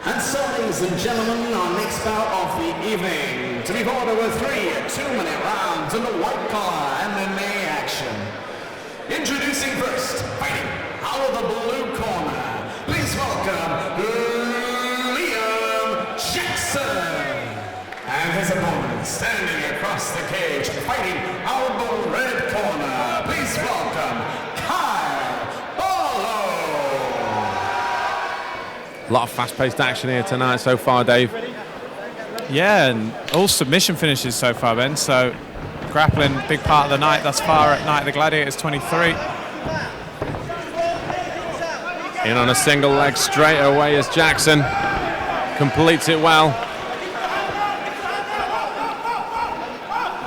And so, ladies and gentlemen, our next bout of the evening, to be fought over 3 2-minute rounds in the white collar MMA action. Introducing first, fighting out of the blue corner, please welcome Liam Jackson. And his opponent, standing across the cage, fighting out of the red corner, please welcome Barlow. A lot of fast-paced action here tonight so far, Dave. Yeah, and all submission finishes so far, Ben. So grappling, big part of the night thus far at Night of the Gladiators 23. In on a single leg straight away as Jackson completes it well.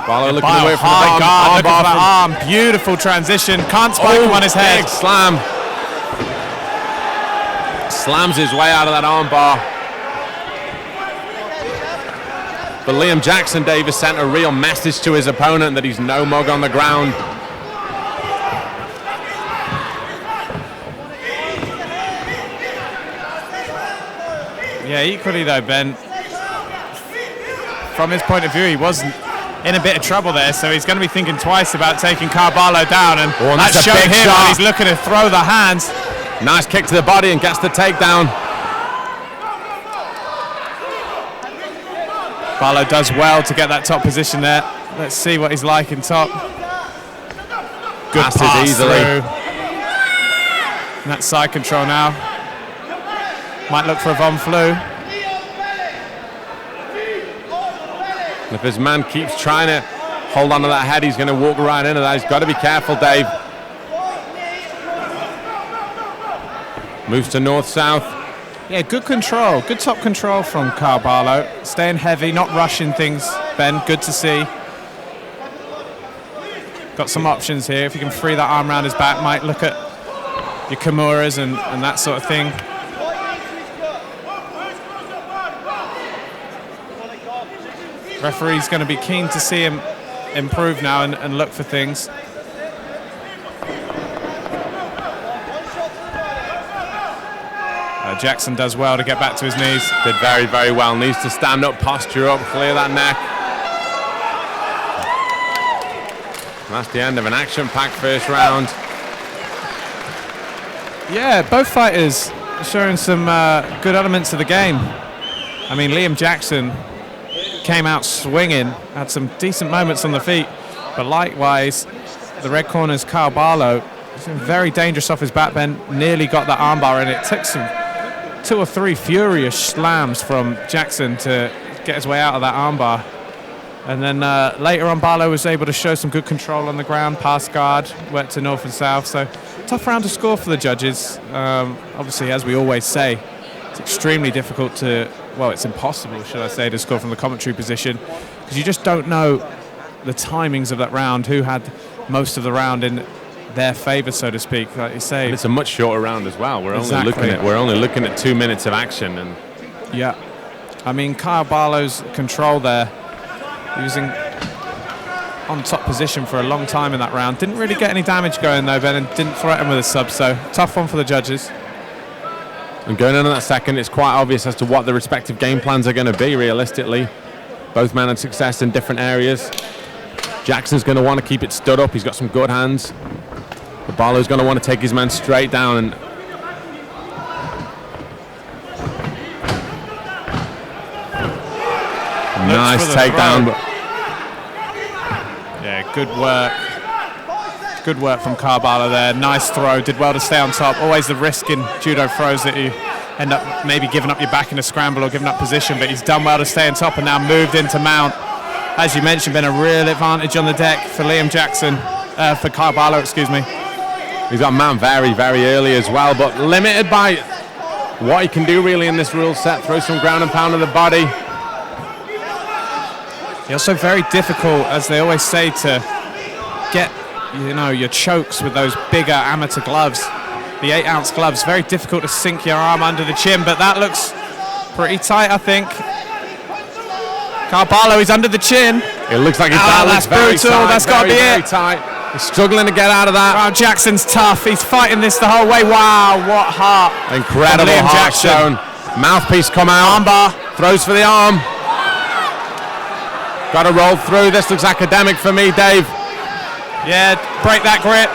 Barlow looking away from high the guard, look at arm. that arm. Beautiful transition. Can't spike him on his head. Big slam. Slams his way out of that arm bar. But Liam Jackson, Davis, sent a real message to his opponent that he's no mug on the ground. Yeah, equally though, Ben, from his point of view, he wasn't in a bit of trouble there, so he's going to be thinking twice about taking Barlow down, and that's showed a big him shot. when he's looking to throw the hands. Nice kick to the body and gets the takedown. Barlow does well to get that top position there. Let's see what he's like in top. Good Passes pass easily. through. And that's side control now. Might look for a Von Flu. And if his man keeps trying to hold on to that head, he's going to walk right into that. He's got to be careful, Dave. Moves to north-south. Yeah, good control. Good top control from Barlow. Staying heavy, not rushing things, Ben. Good to see. Got some options here. If you can free that arm around his back, might look at your Kimuras and that sort of thing. Referee's going to be keen to see him improve now and look for things. Jackson does well to get back to his knees. Did very, very well. Needs to stand up, posture up, clear that neck. And that's the end of an action-packed first round. Yeah, both fighters showing some good elements of the game. I mean, Liam Jackson came out swinging, had some decent moments on the feet, but likewise, the red corner's Barlow, very dangerous off his back bend, nearly got that armbar, and it took some 2 or 3 furious slams from Jackson to get his way out of that armbar. And then later on, Barlow was able to show some good control on the ground, pass guard, worked to north and south. So tough round to score for the judges. Obviously, as we always say, it's extremely difficult to, well, it's impossible, should I say, to score from the commentary position, because you just don't know the timings of that round, who had most of the round in their favour, so to speak. Like you say, And it's a much shorter round as well. We're Exactly. only looking at 2 minutes of action, and yeah, I mean, Barlow's control there, using on top position for a long time in that round. Didn't really get any damage going though, Ben, and didn't threaten with a sub, so tough one for the judges. And going into that second, it's quite obvious as to what the respective game plans are going to be, realistically. Both men had success in different areas. Jackson's going to want to keep it stood up. He's got some good hands. But Barlow's going to want to take his man straight down. And nice takedown. Yeah, good work. Good work from Barlow there. Nice throw. Did well to stay on top. Always the risk in judo throws that you end up maybe giving up your back in a scramble or giving up position, but he's done well to stay on top and now moved into mount. As you mentioned, been a real advantage on the deck for Liam Jackson, for Barlow, excuse me. He's got mount very, very early as well, but limited by what he can do really in this rule set. Throw some ground and pound to the body. Also very difficult, as they always say, to get, you know, your chokes with those bigger amateur gloves, the 8-ounce gloves. Very difficult to sink your arm under the chin, but that looks pretty tight, I think. Barlow, he's under the chin. It looks like he's that's brutal. Tight, that's got to be very it. Tight. He's struggling to get out of that. Wow, Jackson's tough. He's fighting this the whole way. Wow, what heart. Incredible Liam heart Jackson. shown. Mouthpiece come out. Armbar. Throws for the arm. Got to roll through. This looks academic for me, Dave. Yeah, break that grip.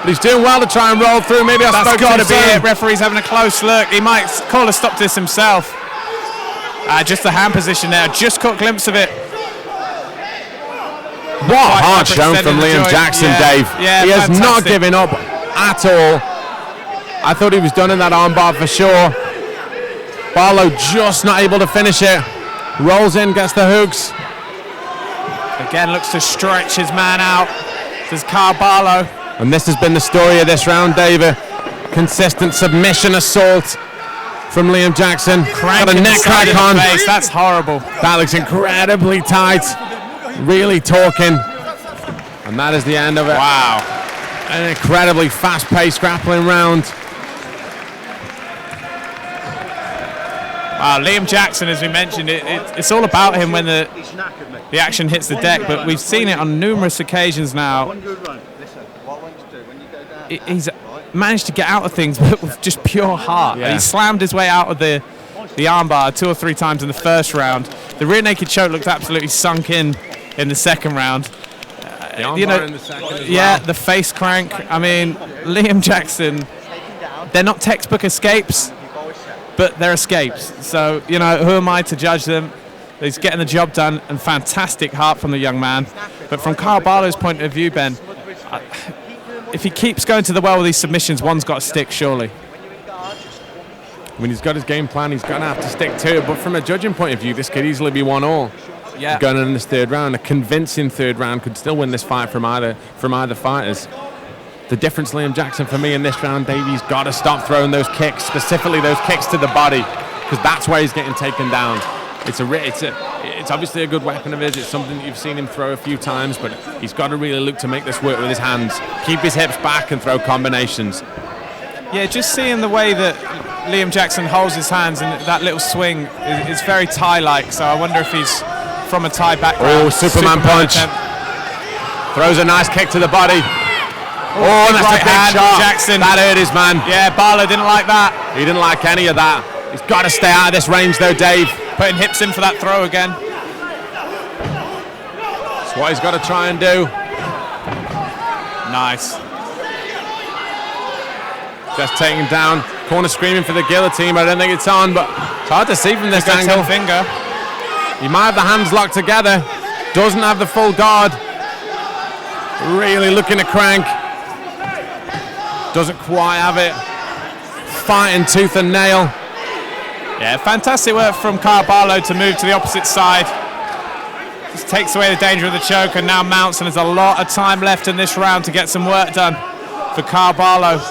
But he's doing well to try and roll through. Maybe I spoke That's got to too be soon. it. Referee's having a close look. He might call a stop to this himself. Just the hand position there. Just caught a glimpse of it. What a hard shown from Liam Jackson, Dave. Yeah, he has fantastic. not given up at all. I thought he was done in that armbar for sure. Barlow just not able to finish it. Rolls in, gets the hooks. Again, looks to stretch his man out. This is Barlow. And this has been the story of this round, Dave. A consistent submission assault from Liam Jackson. Got a neck crack on. That's horrible. That looks incredibly tight. Really talking. And that is the end of it. Wow. An incredibly fast-paced grappling round. Wow, Liam Jackson, as we mentioned, it's all about him when the action hits the deck, but we've seen it on numerous occasions now. He's managed to get out of things but with just pure heart. Yeah. He slammed his way out of the armbar 2 or 3 times in the first round. The rear naked choke looked absolutely sunk in the second round. The armbar in the second as yeah, well. the face crank. I mean, Liam Jackson, they're not textbook escapes, but they're escapes. So, who am I to judge them? He's getting the job done, and fantastic heart from the young man. But from Barlow's point of view, Ben, if he keeps going to the well with these submissions, one's got to stick, surely. When he's got his game plan, he's going to have to stick to it. But from a judging point of view, this could easily be 1-1. Yeah. Going in this third round, a convincing third round could still win this fight from either fighters. The difference, Liam Jackson, for me in this round, Davey's got to stop throwing those kicks, specifically those kicks to the body, because that's where he's getting taken down. It's obviously a good weapon of his. It's something that you've seen him throw a few times, but he's got to really look to make this work with his hands, keep his hips back and throw combinations. Yeah, just seeing the way that Liam Jackson holds his hands and that little swing is very Thai-like, so I wonder if he's from a Thai background. Oh, Superman punch. Attempt. Throws a nice kick to the body. Oh, that's right a big hand, shot. Jackson. That hurt his man. Yeah, Barlow didn't like that. He didn't like any of that. He's got to stay out of this range though, Dave. Putting hips in for that throw again. That's what he's got to try and do. Nice. Just taken down. Corner screaming for the guillotine, but I don't think it's on. But it's hard to see from this Good angle. finger. He might have the hands locked together. Doesn't have the full guard. Really looking to crank. Doesn't quite have it. Fighting tooth and nail. Yeah, fantastic work from Barlow to move to the opposite side. Just takes away the danger of the choke and now mounts, and there's a lot of time left in this round to get some work done for Barlow.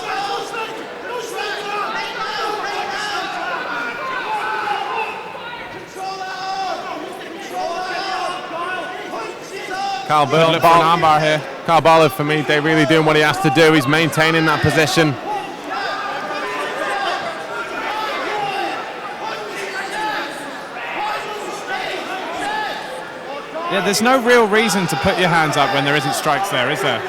Look for an armbar here. Barlow, for me, they're really doing what he has to do. He's maintaining that position. Yeah, there's no real reason to put your hands up when there isn't strikes there, is there?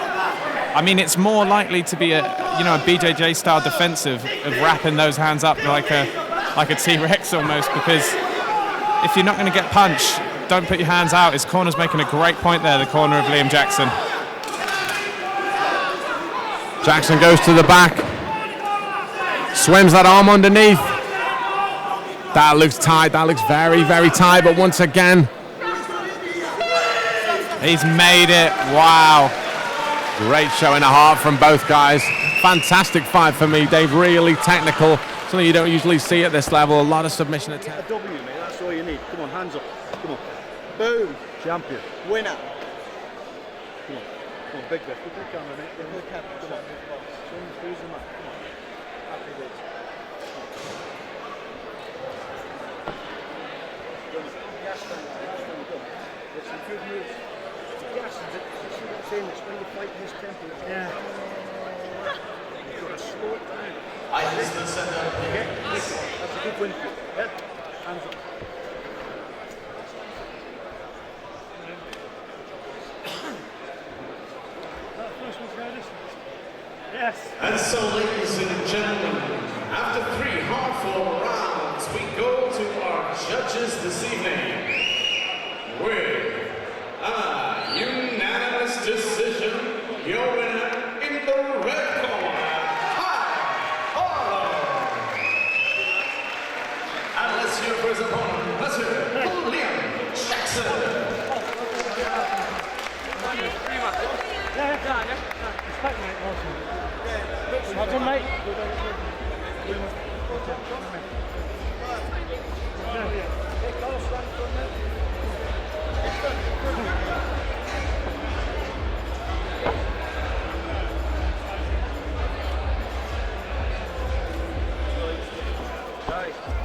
I mean, it's more likely to be a BJJ style defensive of wrapping those hands up like a T-Rex almost, because if you're not going to get punched, don't put your hands out. His corner's making a great point there, the corner of Liam Jackson. Jackson goes to the back. Swims that arm underneath. That looks tight. That looks very, very tight. But once again, he's made it. Wow. great showing of heart from both guys. Fantastic fight for me, Dave. Really technical. Something you don't usually see at this level. A lot of submission attempts. A W, mate. That's all you need. Come on, hands up. Come on. Boom. Champion. Winner. Come on. Come on, big lift. Look at the camera, mate. Look at the camera. Come on. Who's the man? Come on. Happy days. Yes, it's some good news. Yes, it's saying it's when you fight in this tempo. Yeah. You've got to slow it down. Okay, that's a good win for you. Yeah? Hands up. Yes. And so, ladies and gentlemen, after 3 hard-fought rounds, we front, mate. Right.